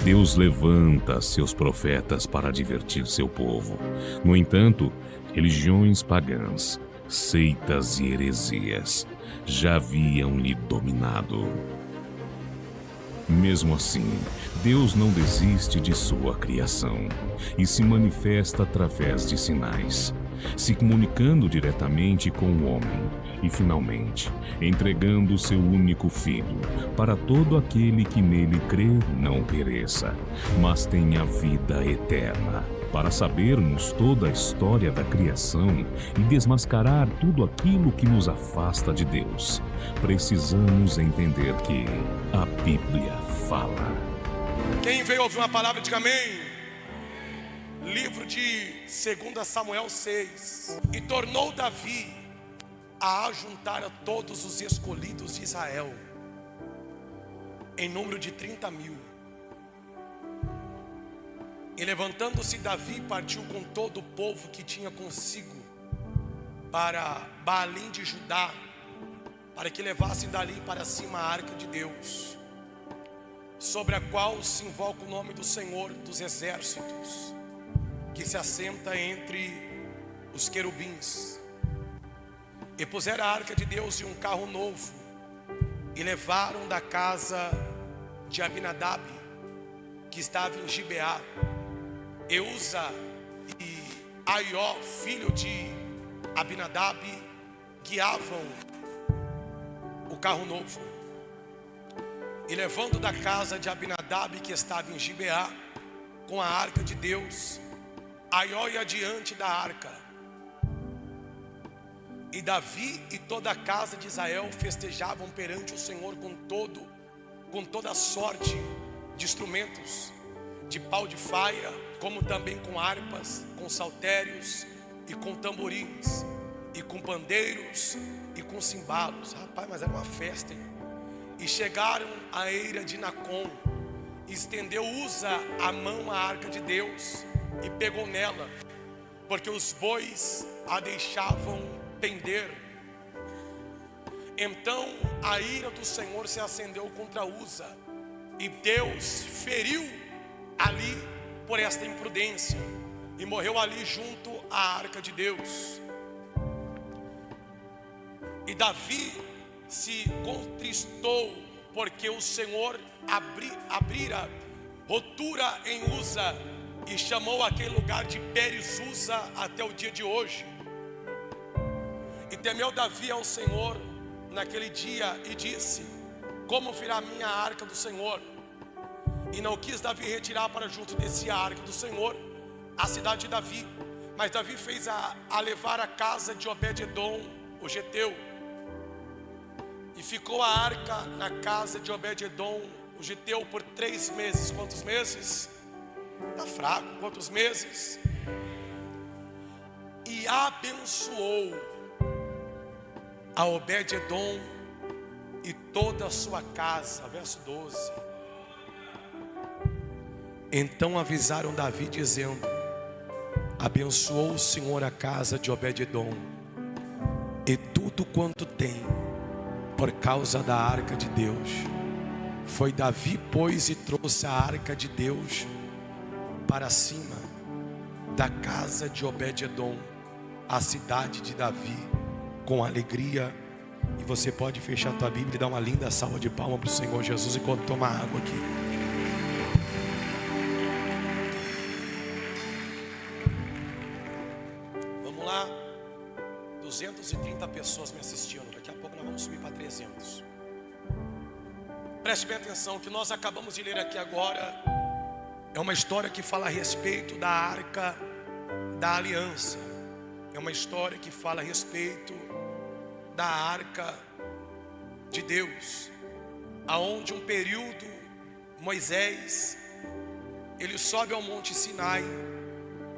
Deus levanta seus profetas para advertir seu povo. No entanto, religiões pagãs, seitas e heresias já haviam lhe dominado. Mesmo assim, Deus não desiste de sua criação e se manifesta através de sinais, se comunicando diretamente com o homem e, finalmente, entregando seu único Filho para todo aquele que nele crê não pereça, mas tenha vida eterna. Para sabermos toda a história da criação e desmascarar tudo aquilo que nos afasta de Deus, precisamos entender que a Bíblia fala. Quem veio ouvir uma palavra, diga amém. Livro de 2 Samuel 6. E tornou Davi a ajuntar a todos os escolhidos de Israel, em número de 30.000. E levantando-se Davi, partiu com todo o povo que tinha consigo para Baalim de Judá, para que levassem dali para cima a arca de Deus, sobre a qual se invoca o nome do Senhor dos exércitos, que se assenta entre os querubins. E puseram a arca de Deus em um carro novo, e levaram da casa de Abinadab, que estava em Gibeá. Eusa e Aió, filho de Abinadab, guiavam o carro novo. E levando da casa de Abinadab, que estava em Gibeá, com a arca de Deus, Aió ia diante da arca. E Davi e toda a casa de Israel festejavam perante o Senhor com toda sorte de instrumentos, de pau de faia, como também com harpas, com saltérios e com tamborins, e com pandeiros e com cimbalos. Rapaz, mas era uma festa, hein? E chegaram à eira de Nacon, e estendeu Uza a mão à arca de Deus, e pegou nela, porque os bois a deixavam pender. Então a ira do Senhor se acendeu contra Uza, e Deus feriu ali por esta imprudência, e morreu ali junto à arca de Deus. E Davi se contristou, porque o Senhor abrira rotura em Uza, e chamou aquele lugar de Peres-Uza até o dia de hoje. E temeu Davi ao Senhor naquele dia, e disse: como virá a minha arca do Senhor? E não quis Davi retirar para junto desse arca do Senhor a cidade de Davi, mas Davi fez a levar a casa de Obed-edom, o geteu. E ficou a arca na casa de Obed-edom, o geteu, por 3 meses. Quantos meses? Está fraco. Quantos meses? E abençoou a Obed-edom e toda a sua casa. Verso 12. Então avisaram Davi, dizendo: abençoou o Senhor a casa de Obed-edom e tudo quanto tem, por causa da arca de Deus. Foi Davi, pois, e trouxe a arca de Deus para cima da casa de Obed-edom, a cidade de Davi, com alegria. E você pode fechar a tua Bíblia e dar uma linda salva de palmas para o Senhor Jesus enquanto toma água aqui. Vamos lá, 230 pessoas me assistindo. Daqui a pouco nós vamos subir para 300. Preste bem atenção, o que nós acabamos de ler aqui agora é uma história que fala a respeito da arca da aliança. É uma história que fala a respeito da arca de Deus, aonde um período Moisés ele sobe ao Monte Sinai,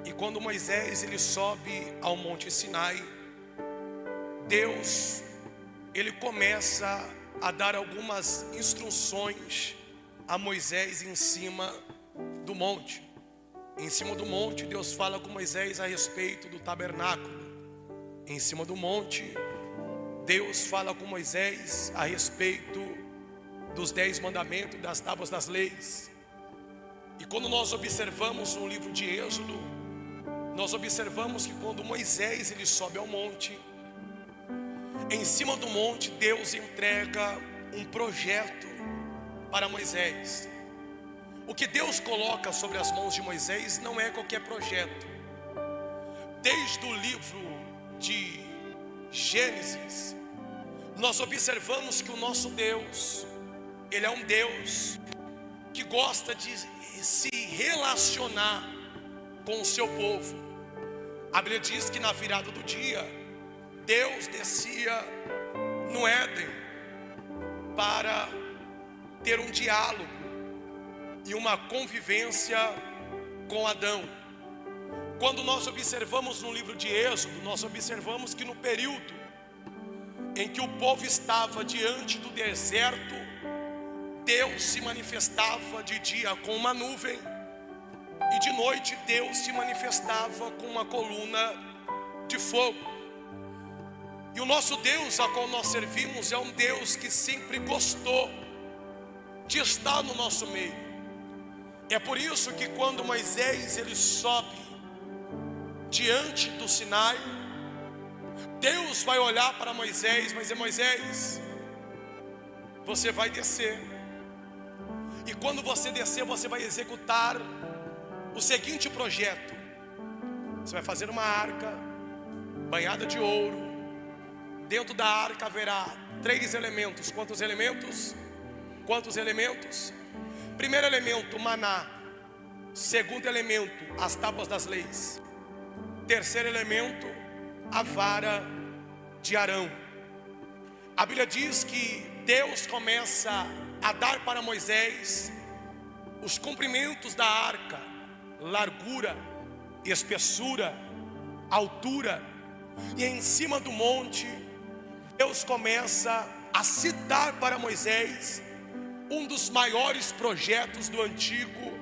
e quando Moisés ele sobe ao Monte Sinai, Deus ele começa a dar algumas instruções a Moisés em cima do monte. Em cima do monte, Deus fala com Moisés a respeito do tabernáculo. Em cima do monte, Deus fala com Moisés a respeito dos 10 mandamentos, das tábuas das leis. Quando nós observamos no livro de Êxodo, nós observamos que quando Moisés ele sobe ao monte, em cima do monte Deus entrega um projeto para Moisés. O que Deus coloca sobre as mãos de Moisés não é qualquer projeto. Desde o livro de Gênesis, nós observamos que o nosso Deus, Ele é um Deus que gosta de se relacionar com o seu povo. A Bíblia diz que na virada do dia, Deus descia no Éden para ter um diálogo e uma convivência com Adão. Quando nós observamos no livro de Êxodo, nós observamos que no período em que o povo estava diante do deserto, Deus se manifestava de dia com uma nuvem e de noite Deus se manifestava com uma coluna de fogo. E o nosso Deus a qual nós servimos é um Deus que sempre gostou de estar no nosso meio. É por isso que quando Moisés ele sobe diante do Sinai, Deus vai olhar para Moisés, vai dizer: Moisés, você vai descer. E quando você descer, você vai executar o seguinte projeto. Você vai fazer uma arca banhada de ouro. Dentro da arca haverá 3 elementos. Quantos elementos? Quantos elementos? Primeiro elemento, maná. Segundo elemento, as tábuas das leis. Terceiro elemento, a vara de Arão. A Bíblia diz que Deus começa a dar para Moisés os comprimentos da arca, largura, espessura, altura. E em cima do monte, Deus começa a citar para Moisés um dos maiores projetos do Antigo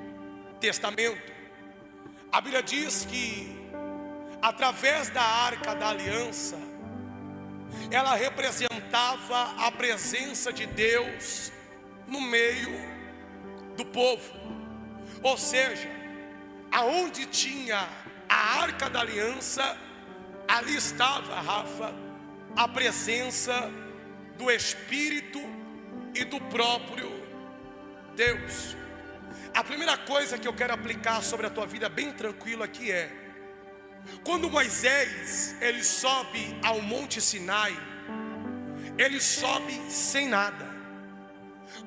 Testamento. A Bíblia diz que através da arca da aliança, ela representava a presença de Deus no meio do povo. Ou seja, aonde tinha a arca da aliança, ali estava, Rafa, a presença do Espírito e do próprio Deus. A primeira coisa que eu quero aplicar sobre a tua vida bem tranquilo aqui é: quando Moisés ele sobe ao Monte Sinai, ele sobe sem nada.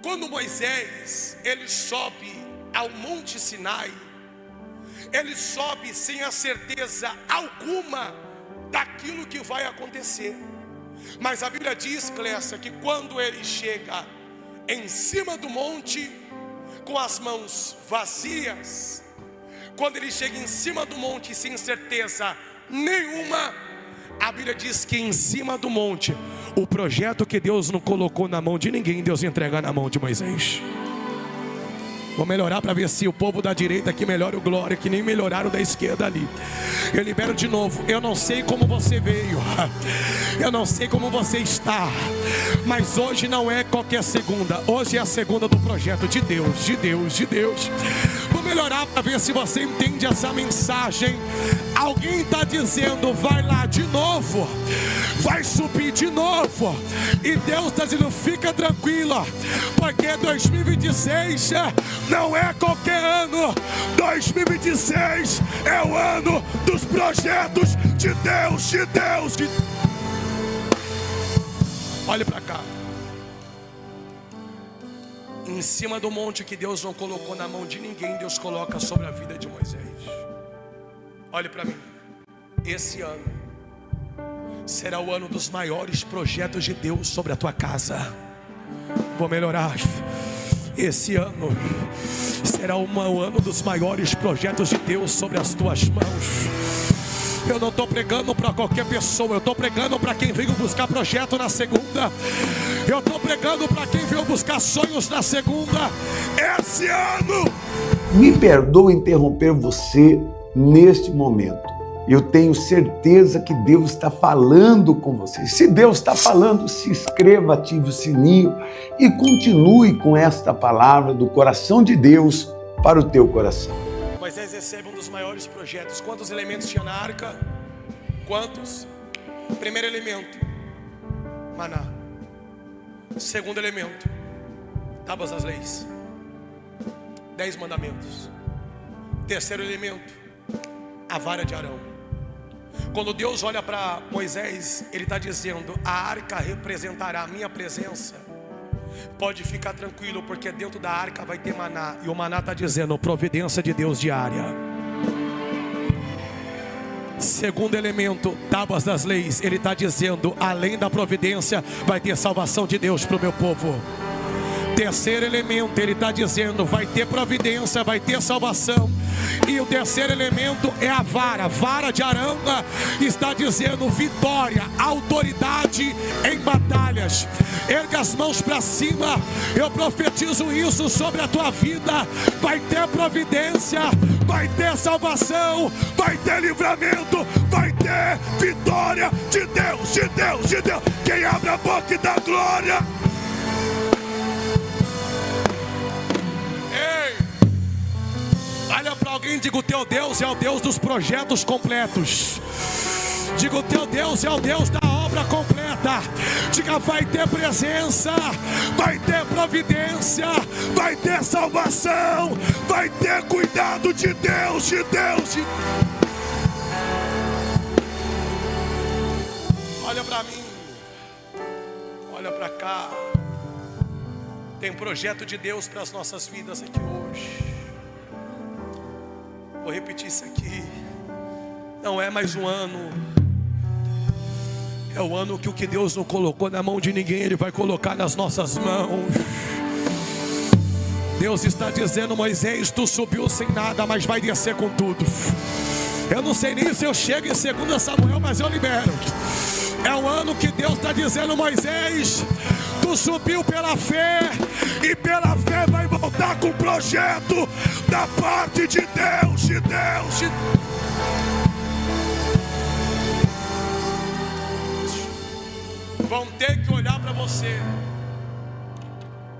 Quando Moisés ele sobe ao Monte Sinai, ele sobe sem a certeza alguma daquilo que vai acontecer. Mas a Bíblia diz, Clécia, que quando ele chega em cima do monte com as mãos vazias, quando ele chega em cima do monte sem certeza nenhuma, a Bíblia diz que em cima do monte, o projeto que Deus não colocou na mão de ninguém, Deus entrega na mão de Moisés. Vou melhorar para ver se o povo da direita aqui melhora o glória, que nem melhoraram da esquerda ali. Eu libero de novo. Eu não sei como você veio, eu não sei como você está, mas hoje não é qualquer segunda. Hoje é a segunda do projeto de Deus, de Deus, de Deus. Vou melhorar para ver se você entende essa mensagem. Alguém está dizendo: vai lá de novo, vai subir de novo. E Deus está dizendo: fica tranquila, porque 2026 não é qualquer ano. 2026 é o ano dos projetos de Deus, de Deus, de... Olhe para cá. Em cima do monte que Deus não colocou na mão de ninguém, Deus coloca sobre a vida de Moisés. Olhe para mim. Esse ano será o ano dos maiores projetos de Deus sobre a tua casa. Vou melhorar. Esse ano será o ano dos maiores projetos de Deus sobre as tuas mãos. Eu não estou pregando para qualquer pessoa, eu estou pregando para quem veio buscar projeto na segunda. Eu estou pregando para quem veio buscar sonhos na segunda. Esse ano. Me perdoe interromper você neste momento. Eu tenho certeza que Deus está falando com você. Se Deus está falando, se inscreva, ative o sininho e continue com esta palavra do coração de Deus para o teu coração. Moisés recebe um dos maiores projetos. Quantos elementos tinha na arca? Quantos? Primeiro elemento, maná. Segundo elemento, tábuas das leis, 10 mandamentos. Terceiro elemento, a vara de Arão. Quando Deus olha para Moisés, Ele está dizendo: a arca representará a minha presença. Pode ficar tranquilo, porque dentro da arca vai ter maná. E o maná está dizendo providência de Deus diária. Segundo elemento, tábuas das leis. Ele está dizendo, além da providência, vai ter salvação de Deus para o meu povo. Terceiro elemento, ele está dizendo, vai ter providência, vai ter salvação. E o terceiro elemento é a vara de Arão. Está dizendo vitória, autoridade em batalhas. Erga as mãos para cima. Eu profetizo isso sobre a tua vida. Vai ter providência, vai ter salvação, vai ter livramento, vai ter vitória de Deus, de Deus, de Deus. Quem abre a boca e dá glória. Olha para alguém e diga: o teu Deus é o Deus dos projetos completos. Diga: o teu Deus é o Deus da obra completa. Diga: vai ter presença, vai ter providência, vai ter salvação, vai ter cuidado de Deus, de Deus. Olha para mim, olha para cá. Tem projeto de Deus para as nossas vidas aqui hoje. Vou repetir isso aqui. Não é mais um ano. É o ano que o que Deus não colocou na mão de ninguém, Ele vai colocar nas nossas mãos. Deus está dizendo: Moisés, tu subiu sem nada, mas vai descer com tudo. Eu não sei nem se eu chego em 2 Samuel, mas eu libero. É o ano que Deus está dizendo: Moisés, tu subiu pela fé, e pela fé vai voltar com um projeto da parte de Deus, de Deus, de... Vão ter que olhar para você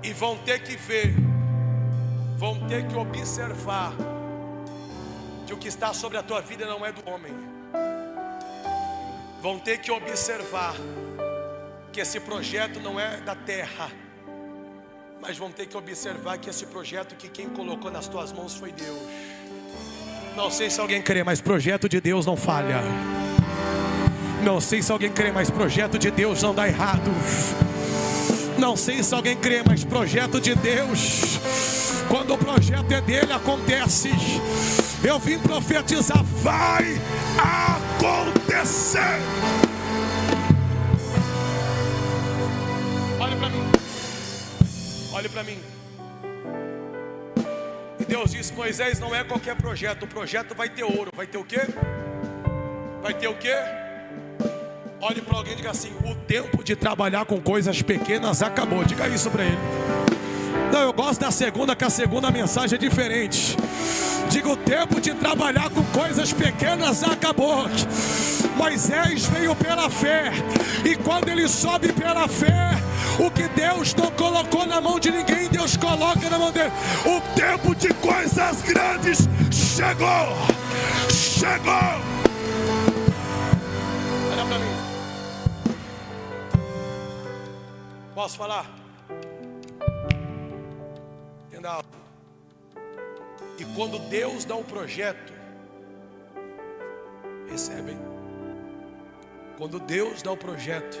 e vão ter que ver, vão ter que observar que o que está sobre a tua vida não é do homem. Vão ter que observar que esse projeto não é da terra, mas vão ter que observar que esse projeto, que quem colocou nas tuas mãos foi Deus. Não sei se alguém crê, mas projeto de Deus não falha. Não sei se alguém crê, mas projeto de Deus não dá errado. Não sei se alguém crê, mas projeto de Deus, quando o projeto é dele, acontece. Eu vim profetizar, vai acontecer. Olha para mim. Olhe para mim. E Deus disse: Moisés, não é qualquer projeto. O projeto vai ter ouro. Vai ter o quê? Vai ter o quê? Olhe para alguém e diga assim: o tempo de trabalhar com coisas pequenas acabou. Diga isso para ele. Não, eu gosto da segunda, que a segunda mensagem é diferente. Diga: o tempo de trabalhar com coisas pequenas acabou. Moisés veio pela fé, e quando ele sobe pela fé, o que Deus não colocou na mão de ninguém, Deus coloca na mão dele. O tempo de coisas grandes chegou. Chegou. Olha para mim. Posso falar? Entenda algo. E quando Deus dá um projeto, recebem. Quando Deus dá o projeto,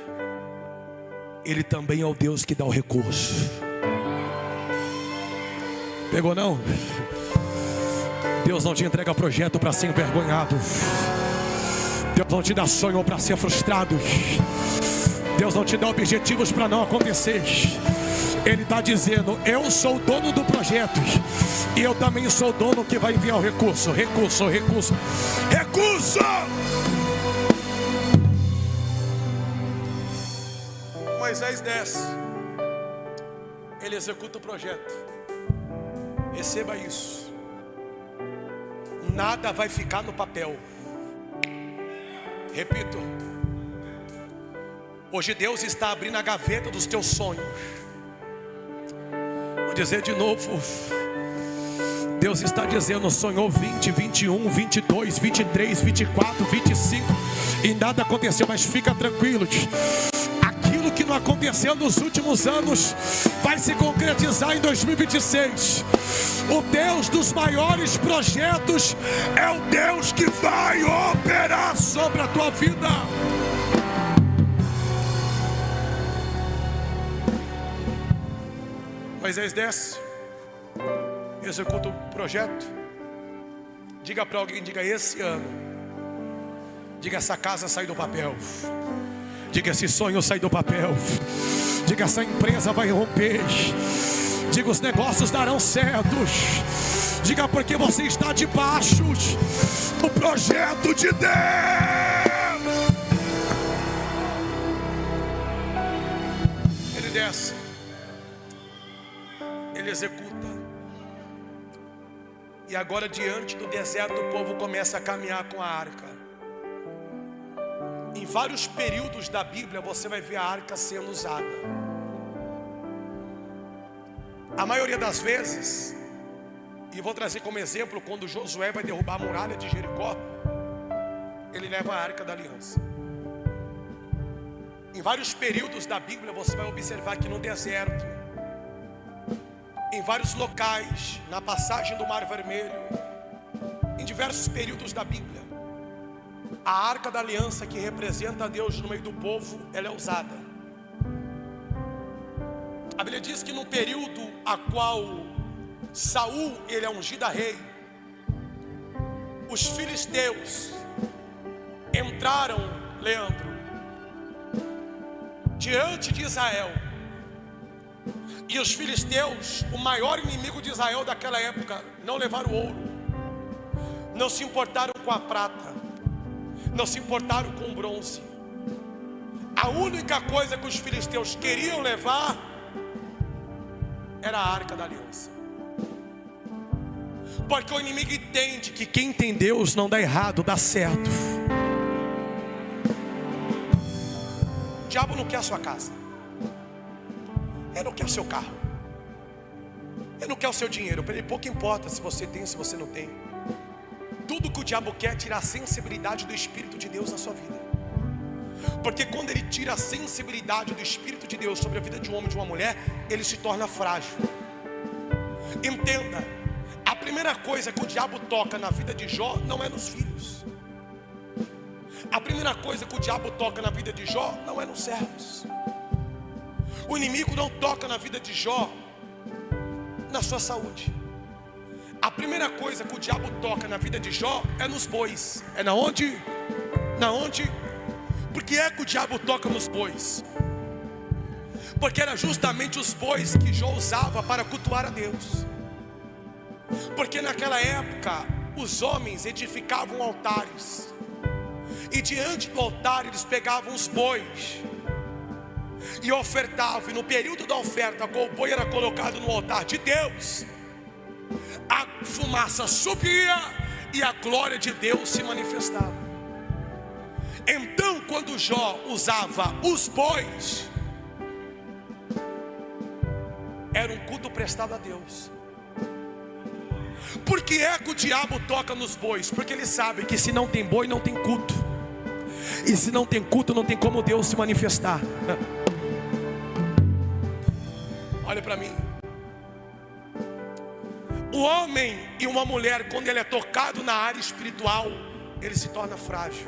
Ele também é o Deus que dá o recurso. Pegou não? Deus não te entrega projeto para ser envergonhado. Deus não te dá sonho para ser frustrado. Deus não te dá objetivos para não acontecer. Ele está dizendo: eu sou o dono do projeto, e eu também sou o dono que vai enviar o recurso. Recurso, recurso, recurso. Moisés desce, ele executa o projeto. Receba isso. Nada vai ficar no papel. Repito. Hoje Deus está abrindo a gaveta dos teus sonhos. Vou dizer de novo. Deus está dizendo: sonhou 20, 21, 22, 23, 24, 25 e nada aconteceu, mas fica tranquilo. Aquilo que não aconteceu nos últimos anos vai se concretizar em 2026. O Deus dos maiores projetos é o Deus que vai operar sobre a tua vida. Moisés desce, executa o projeto. Diga para alguém, diga: esse ano, diga: essa casa sai do papel. Diga: esse sonho sai do papel. Diga: essa empresa vai romper. Diga: os negócios darão certo. Diga: porque você está debaixo do projeto de Deus. Ele desce, ele executa. E agora, diante do deserto, o povo começa a caminhar com a arca. Em vários períodos da Bíblia você vai ver a arca sendo usada. A maioria das vezes, e vou trazer como exemplo, quando Josué vai derrubar a muralha de Jericó, ele leva a arca da aliança. Em vários períodos da Bíblia você vai observar que no deserto, em vários locais, na passagem do Mar Vermelho, em diversos períodos da Bíblia, a arca da aliança, que representa a Deus no meio do povo, ela é usada. A Bíblia diz que no período a qual Saul ele é ungido a rei, os filisteus entraram, Leandro, diante de Israel. E os filisteus, o maior inimigo de Israel daquela época, não levaram ouro, não se importaram com a prata, não se importaram com o bronze. A única coisa que os filisteus queriam levar era a arca da aliança. Porque o inimigo entende que quem tem Deus não dá errado, dá certo. O diabo não quer a sua casa, ele não quer o seu carro, ele não quer o seu dinheiro. Para ele pouco importa se você tem ou se você não tem. Tudo que o diabo quer é tirar a sensibilidade do Espírito de Deus na sua vida. Porque quando ele tira a sensibilidade do Espírito de Deus sobre a vida de um homem e de uma mulher, ele se torna frágil. Entenda, a primeira coisa que o diabo toca na vida de Jó não é nos filhos. A primeira coisa que o diabo toca na vida de Jó não é nos servos. O inimigo não toca na vida de Jó na sua saúde. A primeira coisa que o diabo toca na vida de Jó é nos bois. É na onde? Na onde? Por que é que o diabo toca nos bois? Porque era justamente os bois que Jó usava para cultuar a Deus. Porque naquela época os homens edificavam altares, e diante do altar eles pegavam os bois e ofertavam. E no período da oferta, quando o boi era colocado no altar de Deus, a fumaça subia e a glória de Deus se manifestava. Então, quando Jó usava os bois, era um culto prestado a Deus. Por que é que o diabo toca nos bois? Porque ele sabe que se não tem boi, não tem culto. E se não tem culto, não tem como Deus se manifestar. Olha para mim. O homem e uma mulher, quando ele é tocado na área espiritual, ele se torna frágil.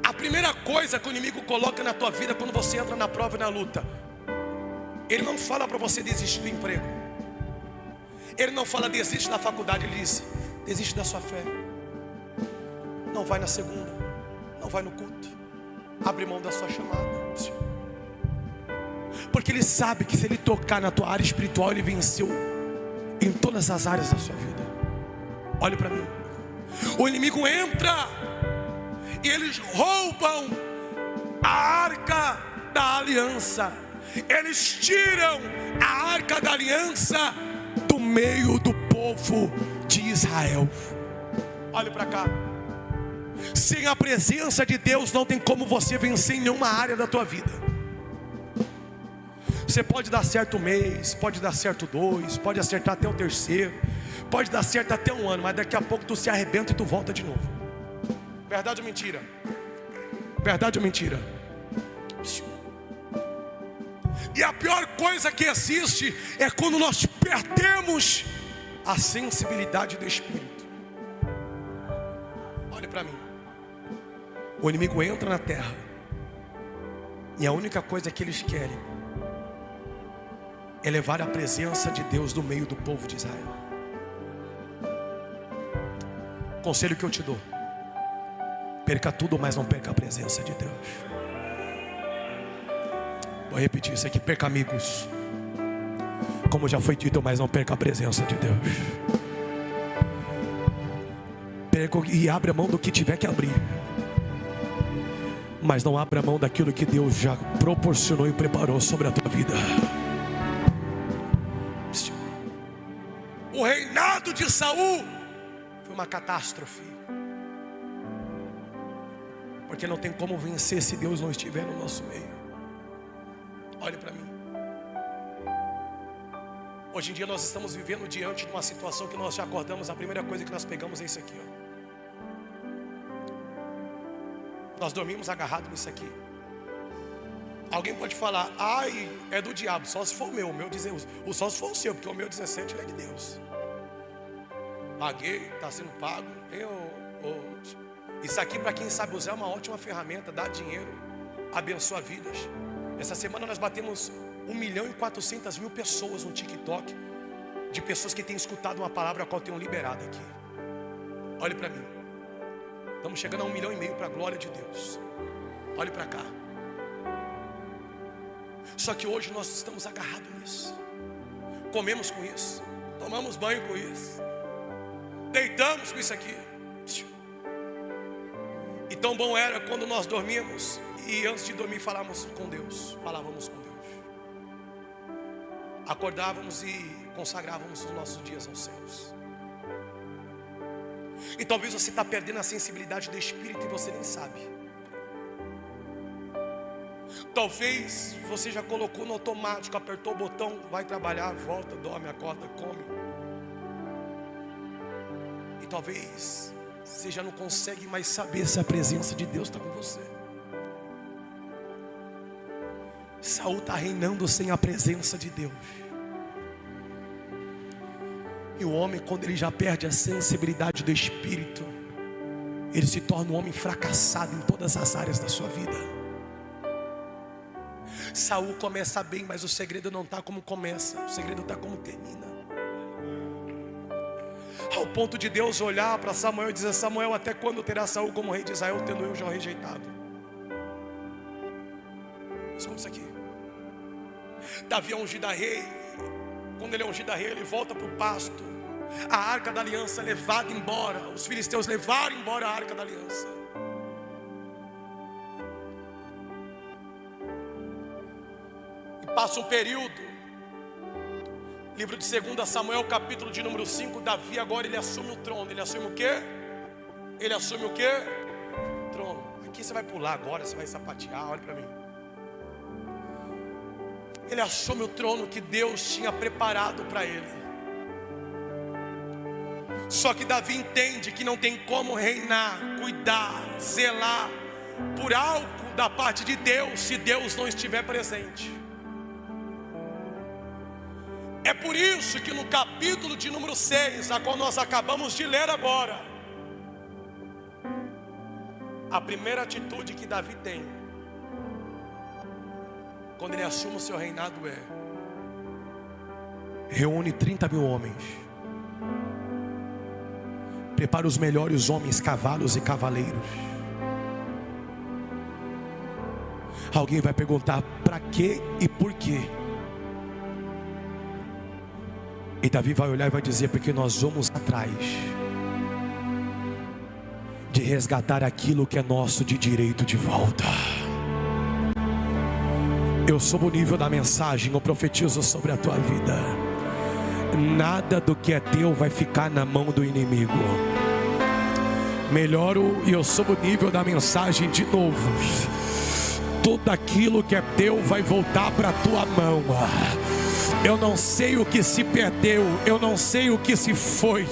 A primeira coisa que o inimigo coloca na tua vida quando você entra na prova e na luta, ele não fala para você desistir do emprego, ele não fala desiste da faculdade, ele diz desiste da sua fé. Não vai na segunda, não vai no culto, abre mão da sua chamada. Porque ele sabe que se ele tocar na tua área espiritual, ele venceu em todas as áreas da sua vida. Olhe para mim. O inimigo entra e eles roubam a arca da aliança. Eles tiram a arca da aliança do meio do povo de Israel. Olhe para cá. Sem a presença de Deus não tem como você vencer em nenhuma área da tua vida. Você pode dar certo um mês, pode dar certo 2, pode acertar até o 3º, pode dar certo até 1 ano, mas daqui a pouco tu se arrebenta e tu volta de novo. Verdade ou mentira? Verdade ou mentira? E a pior coisa que existe é quando nós perdemos a sensibilidade do Espírito. Olhe para mim. O inimigo entra na terra e a única coisa que eles querem é levar a presença de Deus no meio do povo de Israel. Conselho que eu te dou: perca tudo, mas não perca a presença de Deus. Vou repetir isso aqui: perca amigos, como já foi dito, mas não perca a presença de Deus. Perca e abra mão do que tiver que abrir, mas não abra mão daquilo que Deus já proporcionou e preparou sobre a tua vida. O reinado de Saul foi uma catástrofe, porque não tem como vencer se Deus não estiver no nosso meio. Olhe para mim. Hoje em dia nós estamos vivendo diante de uma situação que nós já acordamos, a primeira coisa que nós pegamos é isso aqui, ó. Nós dormimos agarrados nisso aqui. Alguém pode falar: ai, é do diabo. Só se for o meu dizer, o só se for o seu, porque o meu 17 é de Deus. Paguei, está sendo pago. Isso aqui, para quem sabe usar, é uma ótima ferramenta. Dá dinheiro, abençoa vidas. Essa semana nós batemos 1.400.000 pessoas no TikTok, de pessoas que têm escutado uma palavra a qual tenham liberado aqui. Olhe para mim. Estamos chegando a 1,5 milhão para a glória de Deus. Olhe para cá. Só que hoje nós estamos agarrados nisso. Comemos com isso, tomamos banho com isso, deitamos com isso aqui. E tão bom era quando nós dormíamos e antes de dormir falávamos com Deus. Acordávamos e consagrávamos os nossos dias aos céus. E talvez você está perdendo a sensibilidade do Espírito e você nem sabe. Talvez você já colocou no automático, apertou o botão, vai trabalhar, volta, dorme, acorda, come. E talvez você já não consegue mais saber se a presença de Deus está com você. Saul está reinando sem a presença de Deus. E o homem, quando ele já perde a sensibilidade do Espírito, ele se torna um homem fracassado em todas as áreas da sua vida. Saul começa bem, mas o segredo não está como começa, o segredo está como termina. Ao ponto de Deus olhar para Samuel e dizer: Samuel, até quando terá Saul como rei de Israel, tendo eu já o rejeitado? Escuta isso aqui. Davi é ungido a rei. Quando ele é ungido a rei, ele volta para o pasto. A arca da aliança é levada embora. Os filisteus levaram embora a arca da aliança. E passa um período. Livro de 2 Samuel, capítulo de número 5. Davi agora ele assume o trono. Ele assume o quê? Ele assume o quê? Trono. Aqui você vai pular agora, você vai sapatear, olha para mim. Ele assume o trono que Deus tinha preparado para ele. Só que Davi entende que não tem como reinar, cuidar, zelar por algo da parte de Deus se Deus não estiver presente. É por isso que no capítulo de número 6, a qual nós acabamos de ler agora, a primeira atitude que Davi tem quando ele assume o seu reinado é: reúne 30.000 homens, prepara os melhores homens, cavalos e cavaleiros. Alguém vai perguntar: para quê e por quê? E Davi vai olhar e vai dizer: porque nós vamos atrás de resgatar aquilo que é nosso de direito de volta. Eu sob o nível da mensagem, eu profetizo sobre a tua vida: nada do que é teu vai ficar na mão do inimigo. Melhoro e eu sob o nível da mensagem de novo. tudo aquilo que é teu vai voltar para a tua mão. Eu não sei o que se perdeu, eu não sei o que se foi,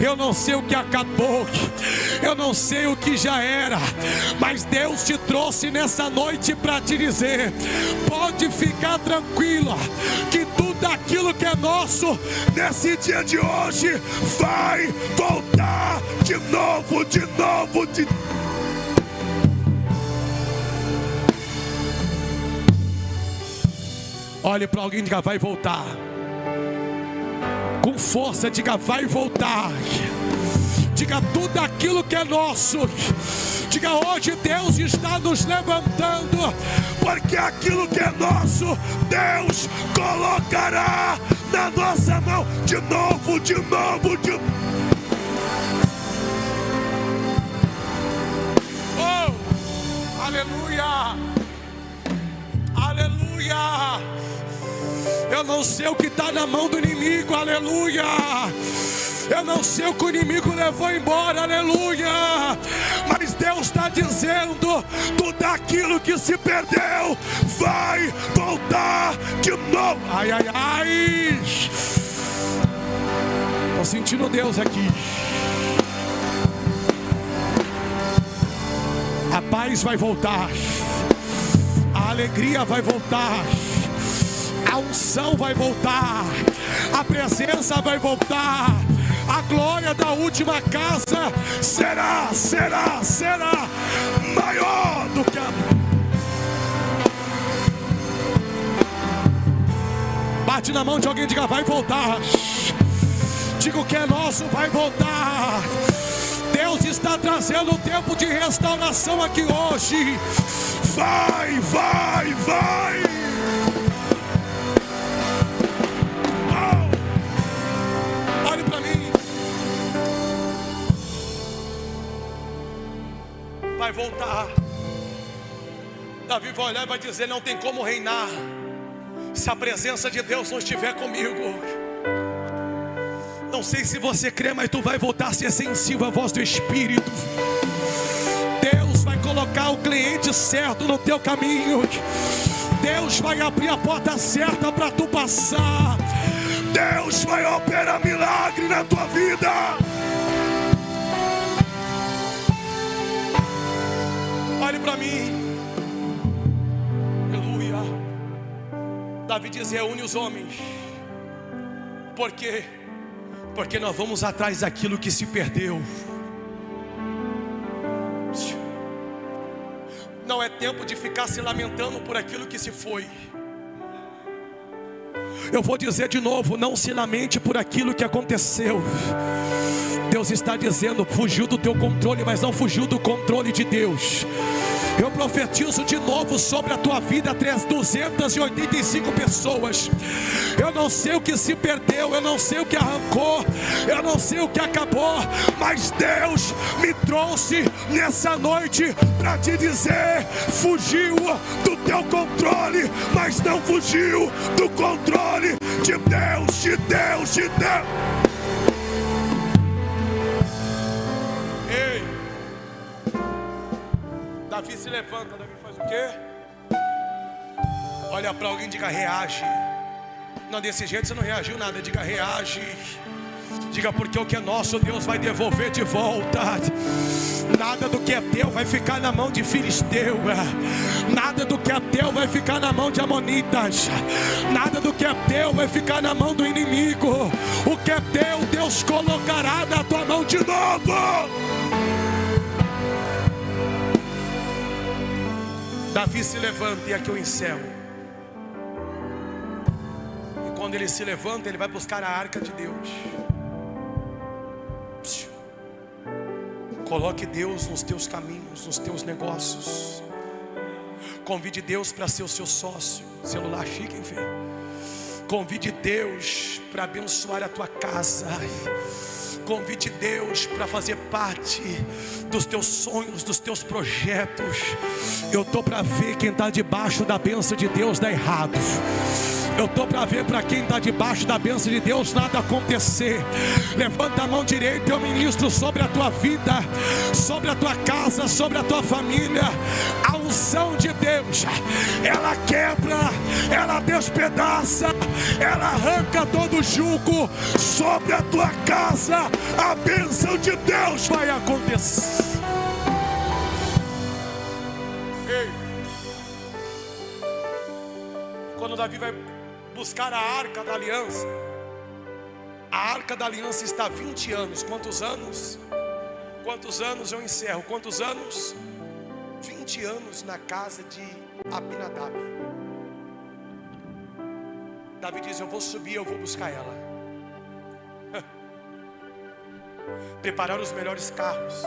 eu não sei o que acabou, eu não sei o que já era, mas Deus te trouxe nessa noite para te dizer: pode ficar tranquila, que tudo aquilo que é nosso nesse dia de hoje vai voltar de novo, de novo, de novo. Olhe para alguém e diga: vai voltar. Com força, diga: vai voltar. Diga: tudo aquilo que é nosso. Diga: hoje Deus está nos levantando, porque aquilo que é nosso, Deus colocará na nossa mão. De novo, de novo, de novo. Oh, aleluia. Aleluia. Eu não sei o que está na mão do inimigo, aleluia. Eu não sei o que o inimigo levou embora, aleluia. Mas Deus está dizendo: tudo aquilo que se perdeu vai voltar de novo. Ai, ai, ai. Estou sentindo Deus aqui. A paz vai voltar, a alegria vai voltar, a unção vai voltar, a presença vai voltar, a glória da última casa será maior do que a... Bate na mão de alguém e diga: vai voltar. Diga: o que é nosso vai voltar. Deus está trazendo um tempo de restauração aqui hoje. Vai, vai, vai. Oh. Olhe para mim. Vai voltar. Davi vai olhar e vai dizer: não tem como reinar se a presença de Deus não estiver comigo. Não sei se você crê, mas tu vai voltar a ser sensível à voz do Espírito. Deus vai colocar o cliente certo no teu caminho. Deus vai abrir a porta certa para tu passar. Deus vai operar milagre na tua vida. Olhe para mim. Aleluia. Davi diz: reúne os homens. Por quê? Porque nós vamos atrás daquilo que se perdeu. Não é tempo de ficar se lamentando por aquilo que se foi. Eu vou dizer de novo: não se lamente por aquilo que aconteceu. Deus está dizendo: fugiu do teu controle, mas não fugiu do controle de Deus. Eu profetizo de novo sobre a tua vida 285 pessoas. Eu não sei o que se perdeu, eu não sei o que arrancou, eu não sei o que acabou, mas Deus me trouxe nessa noite para te dizer: fugiu do teu controle, mas não fugiu do controle de Deus, de Deus, de Deus. Ei, Davi se levanta. Davi faz o quê? Olha para alguém e diga: reage. Não, desse jeito você não reagiu nada. Diga: reage. Diga: porque o que é nosso Deus vai devolver de volta. Nada do que é teu vai ficar na mão de filisteu. Nada do que é teu vai ficar na mão de amonitas. Nada do que é teu vai ficar na mão do inimigo. O que é teu, Deus colocará na tua mão de novo. Davi se levanta, e aqui eu encerro. E quando ele se levanta, ele vai buscar a arca de Deus. Coloque Deus nos teus caminhos, nos teus negócios. Convide Deus para ser o seu sócio. Celular chique, enfim. Convide Deus para abençoar a tua casa. Convide Deus para fazer parte dos teus sonhos, dos teus projetos. Eu estou para ver quem está debaixo da bênção de Deus dar errado. Eu estou para ver para quem está debaixo da bênção de Deus nada acontecer. Levanta a mão direita, eu ministro sobre a tua vida, sobre a tua casa, sobre a tua família. A unção de Deus, ela quebra, ela despedaça, ela arranca todo jugo sobre a tua casa. A bênção de Deus vai acontecer. Ei. Quando Davi vai buscar a Arca da Aliança, a Arca da Aliança está há 20 anos. Quantos anos? Quantos anos eu encerro? Quantos anos? 20 anos na casa de Abinadab. Davi diz: eu vou subir, eu vou buscar ela. Prepararam os melhores carros,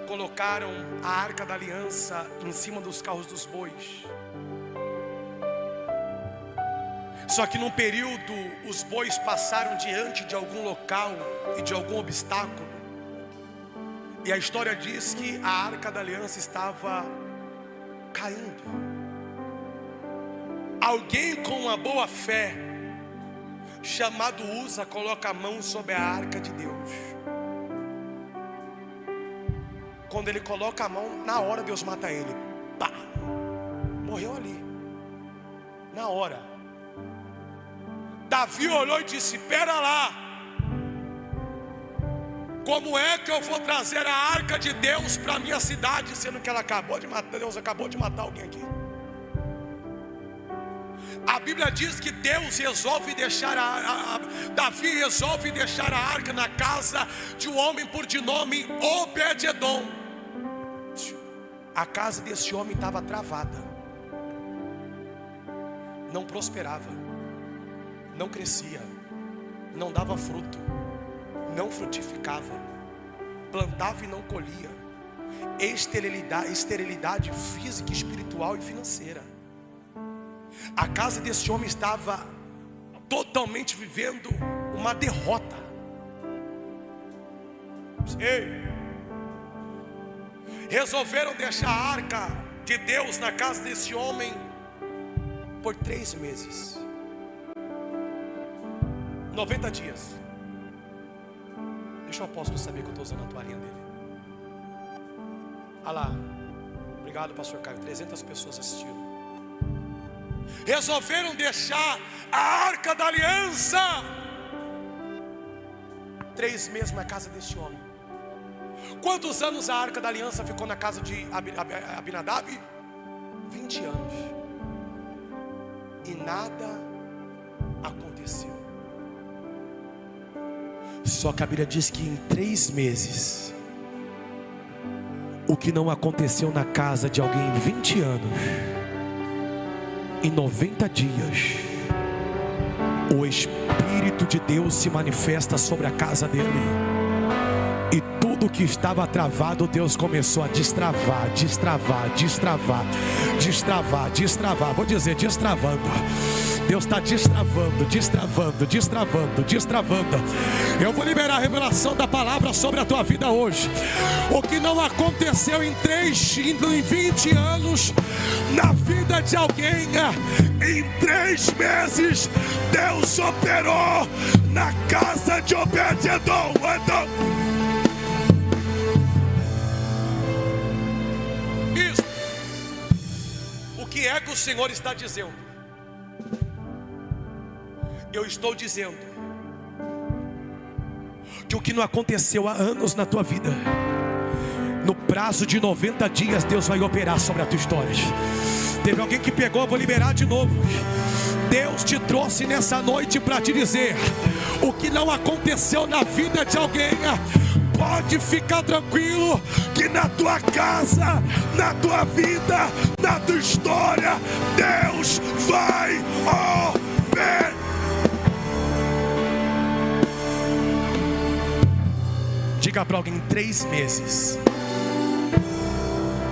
colocaram a Arca da Aliança em cima dos carros dos bois. Só que num período os bois passaram diante de algum local e de algum obstáculo, e a história diz que a Arca da Aliança estava caindo. Alguém com uma boa fé, chamado Uza, coloca a mão sobre a Arca de Deus. Quando ele coloca a mão, na hora Deus mata ele. Pá! Morreu ali, na hora. Davi olhou e disse: espera lá, como é que eu vou trazer a Arca de Deus para a minha cidade, sendo que ela acabou de matar, Deus acabou de matar alguém aqui? A Bíblia diz que Deus resolve deixar Davi resolve deixar a arca na casa de um homem por de nome Obed-edom. A casa desse homem estava travada, não prosperava, não crescia, não dava fruto, não frutificava, plantava e não colhia. Esterilidade física, espiritual e financeira. A casa desse homem estava totalmente vivendo uma derrota. Ei. Resolveram deixar a arca de Deus na casa desse homem por 3 meses, 90 dias. Deixa o apóstolo saber que eu estou usando a toalhinha dele. Olha lá. Obrigado, pastor Caio. 300 pessoas assistindo. Resolveram deixar a Arca da Aliança 3 meses na casa deste homem. Quantos anos a Arca da Aliança ficou na casa de Abinadab? 20 anos. E nada aconteceu. Só que a Bíblia diz que em 3 meses, o que não aconteceu na casa de alguém em 20 anos, em 90 dias, o Espírito de Deus se manifesta sobre a casa dele. E tudo que estava travado, Deus começou a destravar. Vou dizer, destravando. Deus está destravando. Eu vou liberar a revelação da palavra sobre a tua vida hoje. O que não aconteceu em 20 anos na vida de alguém, em 3 meses Deus operou na casa de Obed-edom. Isso. O que é que o Senhor está dizendo? Eu estou dizendo que o que não aconteceu há anos na tua vida, no prazo de 90 dias Deus vai operar sobre a tua história. Teve alguém que pegou, eu vou liberar de novo. Deus te trouxe nessa noite para te dizer: o que não aconteceu na vida de alguém, pode ficar tranquilo que na tua casa, na tua vida, na tua história, Deus vai operar. Diga para alguém: 3 meses.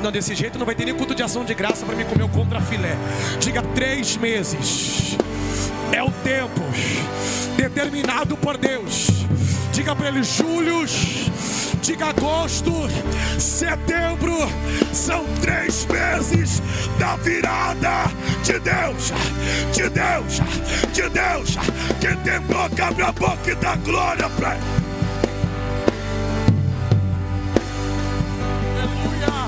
Não, desse jeito não vai ter nem culto de ação de graça para mim comer o contra filé. Diga: 3 meses é o tempo determinado por Deus. Diga para ele: Júlio, Diga agosto, setembro, são 3 meses da virada de Deus, de Deus, de Deus. Quem tem boca, abre a boca e dá glória para Ele. Aleluia.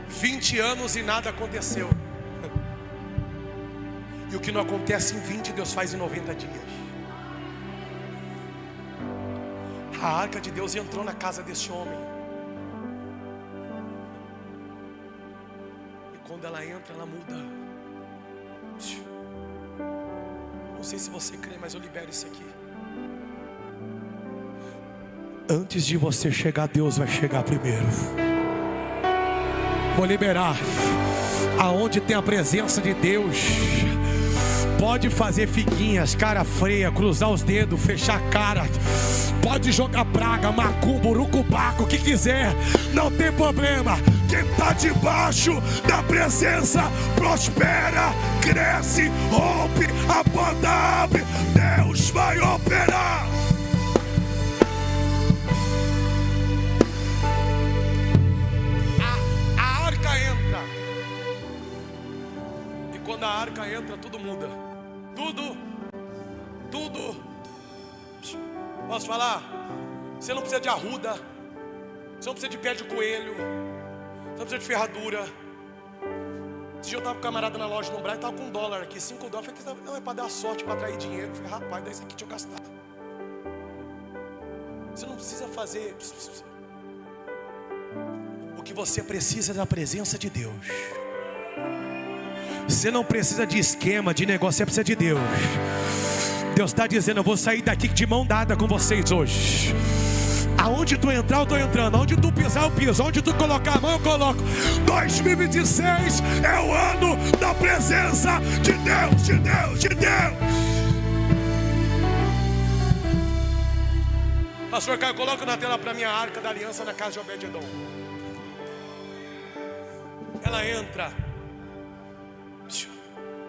20 anos e nada aconteceu. E o que não acontece em 20, Deus faz em 90 dias. A arca de Deus entrou na casa desse homem. E quando ela entra, ela muda. Não sei se você crê, mas eu libero isso aqui. Antes de você chegar, Deus vai chegar primeiro. Vou liberar. Aonde tem a presença de Deus, pode fazer figuinhas, cara freia, cruzar os dedos, fechar a cara, pode jogar praga, macumba, urucubaca, o que quiser, não tem problema. Quem está debaixo da presença prospera, cresce, rompe, a porta abre, Deus vai operar. A arca entra. E quando a arca entra, tudo muda. Tudo. Posso falar? Você não precisa de arruda. Você não precisa de pé de coelho. Você não precisa de ferradura. Esse dia eu estava com um camarada na loja no Brás, estava com $1 aqui, $5. Eu falei, não, é para dar sorte, para atrair dinheiro. Eu falei, rapaz, daí isso aqui deixa eu gastar. Você não precisa fazer. O que você precisa é da presença de Deus. Você não precisa de esquema, de negócio, você precisa de Deus. Deus está dizendo, eu vou sair daqui de mão dada com vocês hoje. Aonde tu entrar, eu estou entrando. Aonde tu pisar, eu piso. Aonde tu colocar a mão, eu coloco. 2026 é o ano da presença de Deus, de Deus, de Deus. Pastor Caio, coloca na tela para mim a arca da aliança na casa de Obed-edom. Ela entra.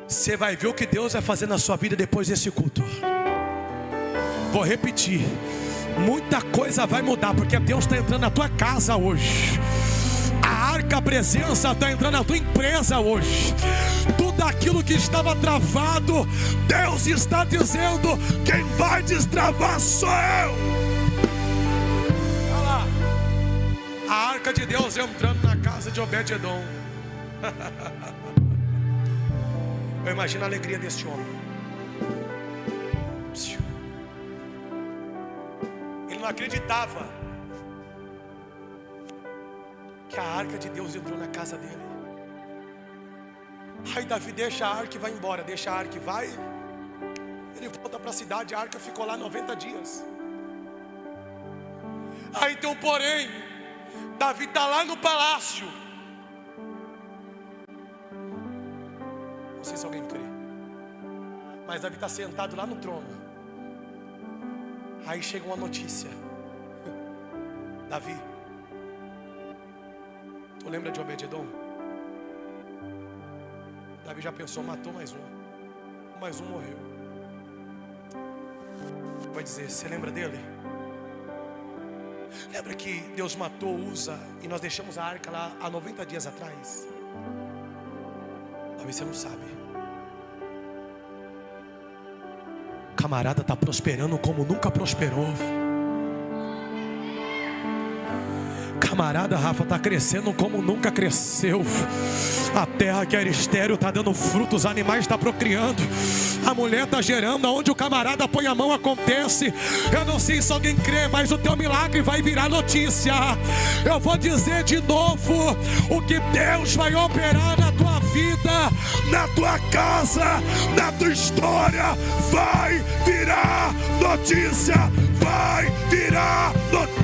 Você vai ver o que Deus vai fazer na sua vida depois desse culto. Vou repetir. Muita coisa vai mudar, porque Deus está entrando na tua casa hoje. A arca, a presença está entrando na tua empresa hoje. Tudo aquilo que estava travado, Deus está dizendo, quem vai destravar sou eu. Olha lá. A arca de Deus entrando na casa de Obed-edom. Eu imagino a alegria deste homem. Ele não acreditava que a arca de Deus entrou na casa dele. Aí Davi deixa a arca e vai embora. Deixa a arca e vai. Ele volta para a cidade. A arca ficou lá 90 dias. Aí tem um porém. Davi está lá no palácio. Não sei se alguém crê, mas Davi está sentado lá no trono. Aí chega uma notícia. Davi, tu lembra de Obed-edom? Davi já pensou, matou mais um morreu. Vai dizer, você lembra dele? Lembra que Deus matou Uza e nós deixamos a arca lá há 90 dias atrás? Talvez você não sabe. O camarada está prosperando como nunca prosperou. Camarada, Rafa, está crescendo como nunca cresceu. A terra que era estéril está dando frutos, os animais estão procriando, a mulher está gerando. Aonde o camarada põe a mão acontece. Eu não sei se alguém crê, mas o teu milagre vai virar notícia. Eu vou dizer de novo, o que Deus vai operar na tua vida, na tua casa, na tua história, vai virar notícia. Vai virar notícia.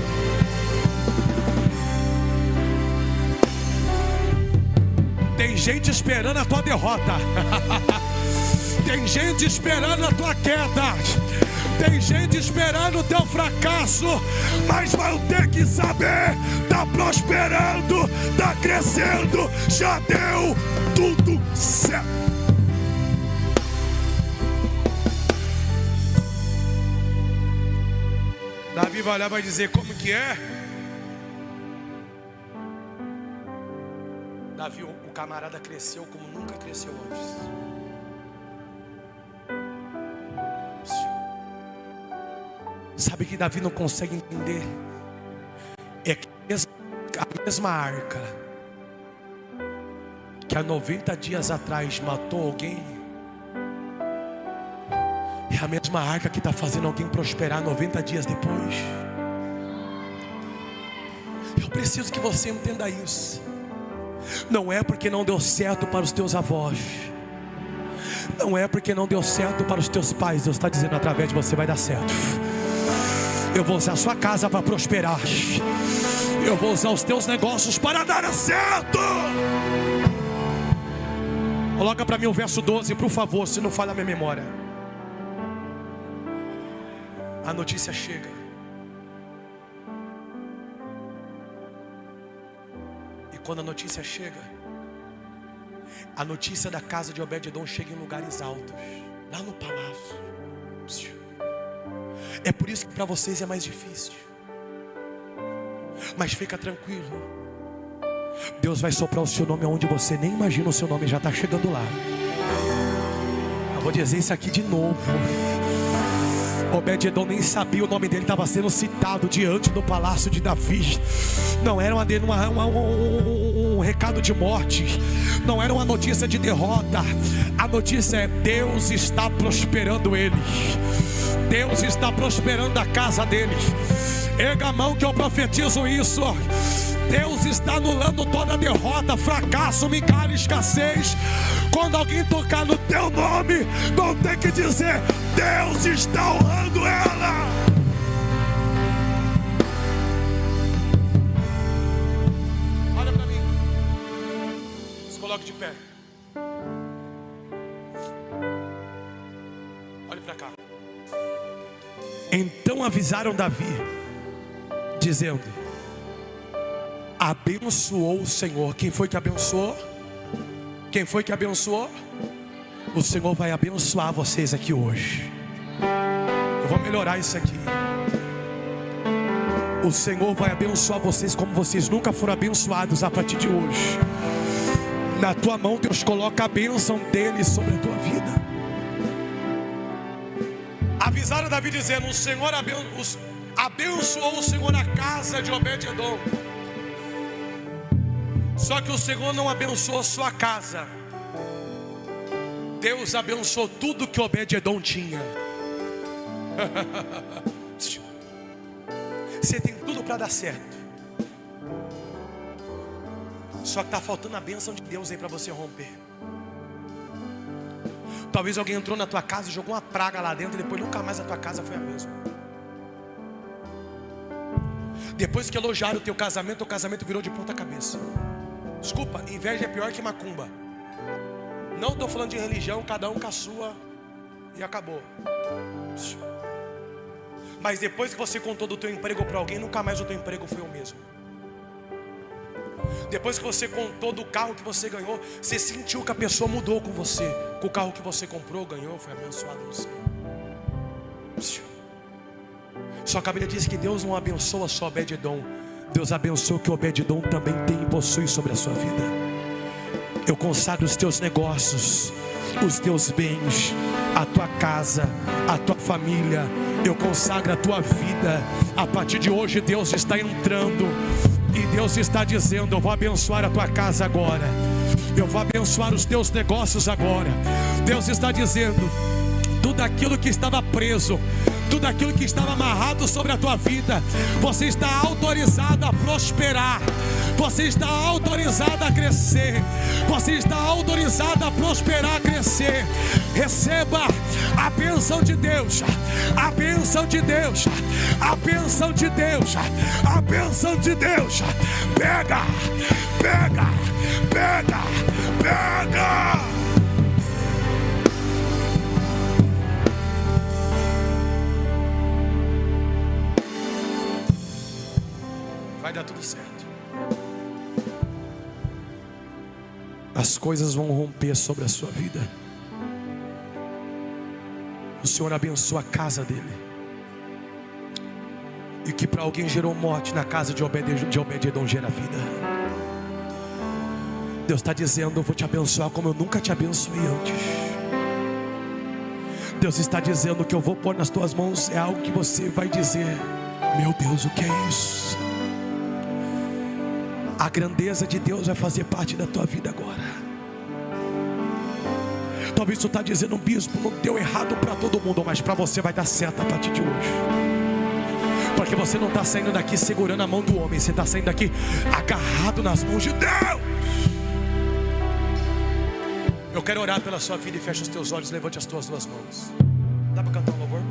Tem gente esperando a tua derrota. Tem gente esperando a tua queda. Tem gente esperando o teu fracasso. Mas vai ter que saber, tá prosperando, tá crescendo, já deu tudo certo. Davi vai olhar e vai dizer: como que é? Davi, o camarada cresceu como nunca cresceu antes. Sabe que Davi não consegue entender? É que a mesma arca que há 90 dias atrás matou alguém, é a mesma arca que está fazendo alguém prosperar 90 dias depois. Eu preciso que você entenda isso. Não é porque não deu certo para os teus avós, não é porque não deu certo para os teus pais. Deus está dizendo: através de você vai dar certo. Eu vou usar a sua casa para prosperar. Eu vou usar os teus negócios para dar certo. Coloca para mim o verso 12, por favor, se não falha a minha memória. A notícia chega. E quando a notícia chega, a notícia da casa de Obed-edom chega em lugares altos, lá no palácio. É por isso que para vocês é mais difícil. Mas fica tranquilo, Deus vai soprar o seu nome aonde você nem imagina. O seu nome já está chegando lá. Eu vou dizer isso aqui de novo. Obed-edom nem sabia, o nome dele estava sendo citado diante do palácio de Davi. Não era um recado de morte, não era uma notícia de derrota. A notícia é: Deus está prosperando ele. Deus está prosperando a casa dele. Erga a mão que eu profetizo isso. Deus está anulando toda derrota, fracasso, migalha, escassez. Quando alguém tocar no teu nome, não tem que dizer: Deus está honrando ela. Olha para mim. Se coloque de pé. Olhe para cá. Então avisaram Davi, dizendo: abençoou o Senhor. Quem foi que abençoou? Quem foi que abençoou? O Senhor vai abençoar vocês aqui hoje. Eu vou melhorar isso aqui. O Senhor vai abençoar vocês como vocês nunca foram abençoados a partir de hoje. Na tua mão Deus coloca a bênção dele sobre a tua vida. Avisaram Davi dizendo: o Senhor abençoou o Senhor a casa de Obed-edom. Só que o Senhor não abençoou sua casa. Deus abençoou tudo que Obed-edom tinha. Você tem tudo para dar certo. Só que está faltando a bênção de Deus aí para você romper. Talvez alguém entrou na tua casa e jogou uma praga lá dentro, e depois nunca mais a tua casa foi a mesma. Depois que elogiaram o teu casamento, o casamento virou de ponta cabeça. Desculpa, inveja é pior que macumba. Não estou falando de religião, cada um com a sua, e acabou. Mas depois que você contou do teu emprego para alguém, nunca mais o teu emprego foi o mesmo. Depois que você contou do carro que você ganhou, você sentiu que a pessoa mudou com você. Com o carro que você comprou, ganhou, foi abençoado no Senhor. Só que a Bíblia diz que Deus não abençoa só Obed-edom. Deus abençoa que Obed-edom também tem e possui sobre a sua vida. Eu consagro os teus negócios, os teus bens, a tua casa, a tua família. Eu consagro a tua vida. A partir de hoje Deus está entrando e Deus está dizendo: eu vou abençoar a tua casa agora. Eu vou abençoar os teus negócios agora. Deus está dizendo: tudo aquilo que estava preso, tudo aquilo que estava amarrado sobre a tua vida, você está autorizado a prosperar. Você está autorizado a crescer. Você está autorizado a prosperar, a crescer. Receba a bênção de Deus. A bênção de Deus. A bênção de Deus. A bênção de Deus. Pega, pega, pega, pega. Vai dar tudo certo. As coisas vão romper sobre a sua vida. O Senhor abençoa a casa dele. E que para alguém gerou morte, na casa de Obed-edom gera vida. Deus está dizendo: eu vou te abençoar como eu nunca te abençoei antes. Deus está dizendo que eu vou pôr nas tuas mãos é algo que você vai dizer: meu Deus, o que é isso? A grandeza de Deus vai fazer parte da tua vida agora. Talvez tu está dizendo: bispo, não deu errado para todo mundo, mas para você vai dar certo a partir de hoje. Porque você não está saindo daqui segurando a mão do homem, você está saindo daqui agarrado nas mãos de Deus. Eu quero orar pela sua vida e fecha os teus olhos, levante as tuas duas mãos. Dá para cantar um louvor?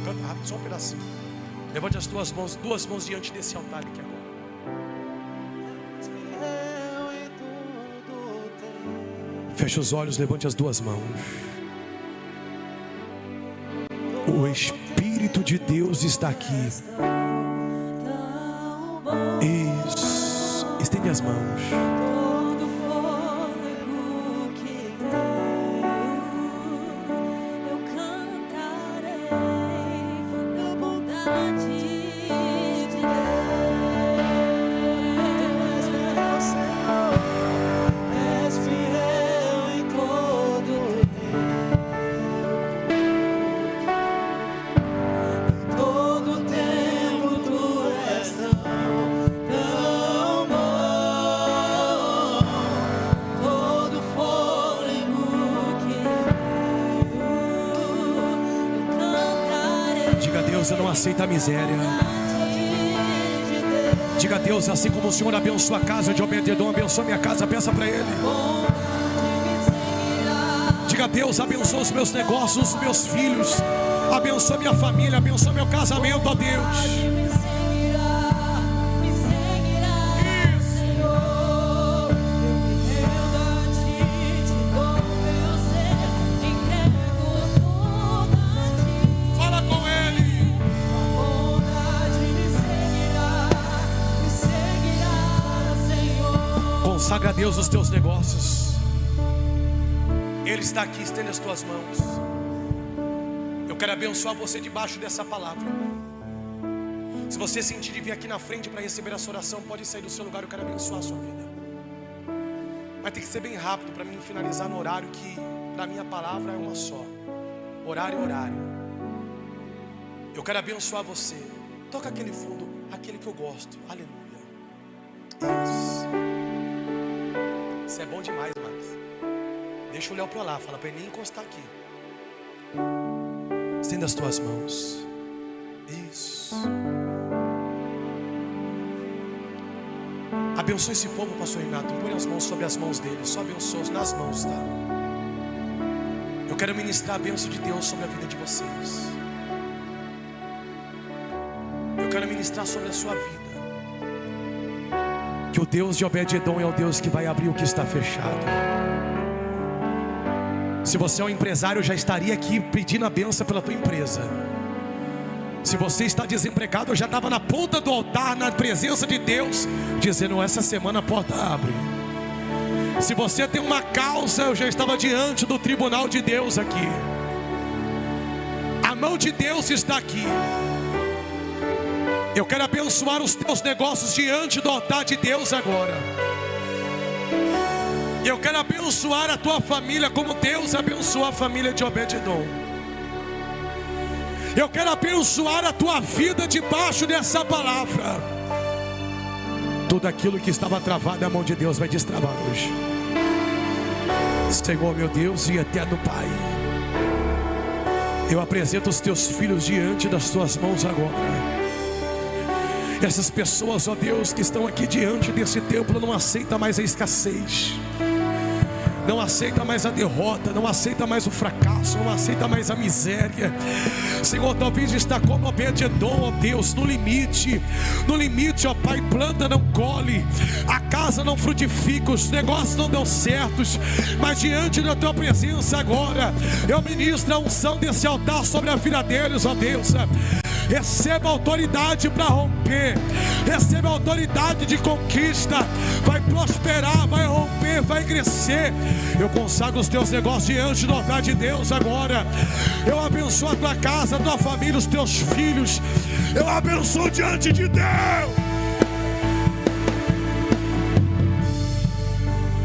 Canta rápido, só um pedacinho. Levante as tuas mãos, duas mãos diante desse altar aqui agora. Feche os olhos, levante as duas mãos. O Espírito de Deus está aqui. Isso. Estende as mãos. Eu não aceito a miséria. Diga a Deus: assim como o Senhor abençoa a casa de Obed-edom, abençoa minha casa. Peça para Ele. Diga a Deus: abençoa os meus negócios, os meus filhos, abençoa minha família, abençoa meu casamento, ó Deus. Consagra a Deus os teus negócios. Ele está aqui, estende as tuas mãos. Eu quero abençoar você debaixo dessa palavra. Se você sentir de vir aqui na frente para receber essa oração, pode sair do seu lugar. Eu quero abençoar a sua vida. Vai ter que ser bem rápido para mim finalizar no horário que para mim a palavra é uma só. Horário. Eu quero abençoar você. Toca aquele fundo, aquele que eu gosto. Aleluia. Isso. Isso é bom demais, Marcos. Deixa o Léo para lá, fala para ele nem encostar aqui. Estenda as tuas mãos. Isso. Abençoe esse povo, pastor Renato. Põe as mãos sobre as mãos dele. Só abençoa nas mãos, tá? Eu quero ministrar a bênção de Deus sobre a vida de vocês. Eu quero ministrar sobre a sua vida. Que o Deus de Obed-edom é o Deus que vai abrir o que está fechado. Se você é um empresário, eu já estaria aqui pedindo a bênção pela tua empresa. Se você está desempregado, eu já estava na ponta do altar, na presença de Deus, dizendo: essa semana a porta abre. Se você tem uma causa, eu já estava diante do tribunal de Deus aqui. A mão de Deus está aqui. Eu quero abençoar os teus negócios diante do altar de Deus agora. Eu quero abençoar a tua família como Deus abençoou a família de Obed-edom. Eu quero abençoar a tua vida debaixo dessa palavra. Tudo aquilo que estava travado, a mão de Deus vai destravar hoje. Senhor, meu Deus e eterno Pai, eu apresento os teus filhos diante das tuas mãos agora. Essas pessoas, ó Deus, que estão aqui diante desse templo, não aceitam mais a escassez, não aceita mais a derrota, não aceita mais o fracasso, não aceita mais a miséria. Senhor, talvez está como Obed-edom, ó Deus, no limite, ó Pai, planta não colhe, a casa não frutifica, os negócios não dão certos, mas diante da tua presença agora, eu ministro a unção desse altar sobre a vida deles, ó Deus. Receba autoridade para romper. Receba autoridade de conquista. Vai prosperar, vai romper, vai crescer. Eu consagro os teus negócios diante do altar de Deus agora. Eu abençoo a tua casa, a tua família, os teus filhos. Eu abençoo diante de Deus.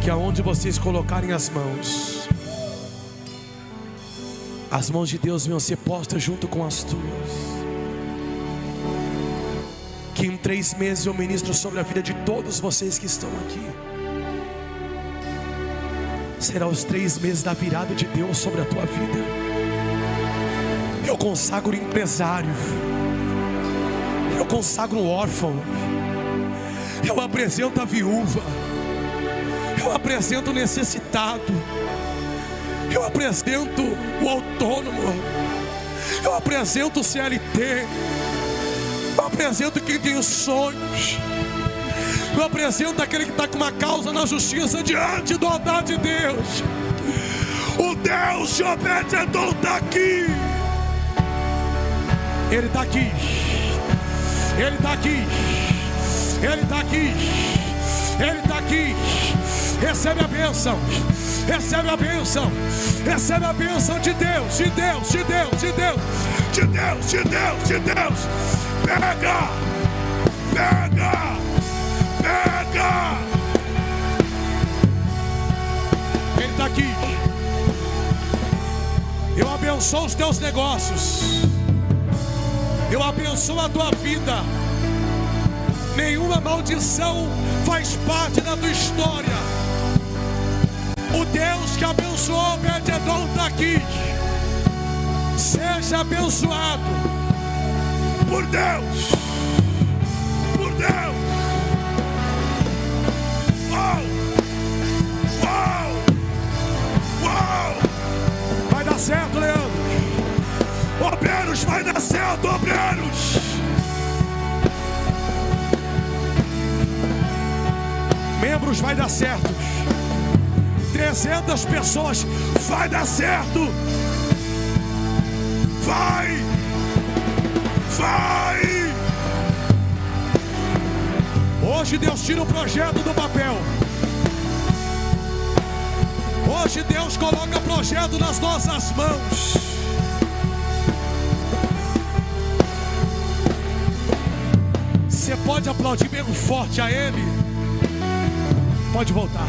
Que aonde vocês colocarem as mãos de Deus venham ser postas junto com as tuas. Que em 3 meses eu ministro sobre a vida de todos vocês que estão aqui. Será os 3 meses da virada de Deus sobre a tua vida. Eu consagro o empresário. Eu consagro o órfão. Eu apresento a viúva. Eu apresento o necessitado. Eu apresento o autônomo. Eu apresento o CLT. Eu apresento quem tem os sonhos. Eu apresento aquele que está com uma causa na justiça diante do altar de Deus. O Deus de Obed-Edom está aqui. Ele está aqui. Ele está aqui. Ele está aqui. Ele está aqui. Recebe a bênção. Recebe a bênção. Recebe a bênção de Deus. De Deus, de Deus, de Deus. De Deus, de Deus, de Deus. Pega. Pega. Pega. Ele está aqui. Eu abençoo os teus negócios. Eu abençoo a tua vida. Nenhuma maldição faz parte da tua história. O Deus que abençoou Obed-Edom está aqui. Seja abençoado por Deus. Por Deus. Uau! Uau! Uau! Vai dar certo, Leandro. Obreiros, vai dar certo, obreiros. Membros, vai dar certo. 300 pessoas, vai dar certo. Vai. Vai. Hoje Deus tira o projeto do papel. Hoje Deus coloca o projeto nas nossas mãos. Você pode aplaudir bem forte a Ele. Pode voltar.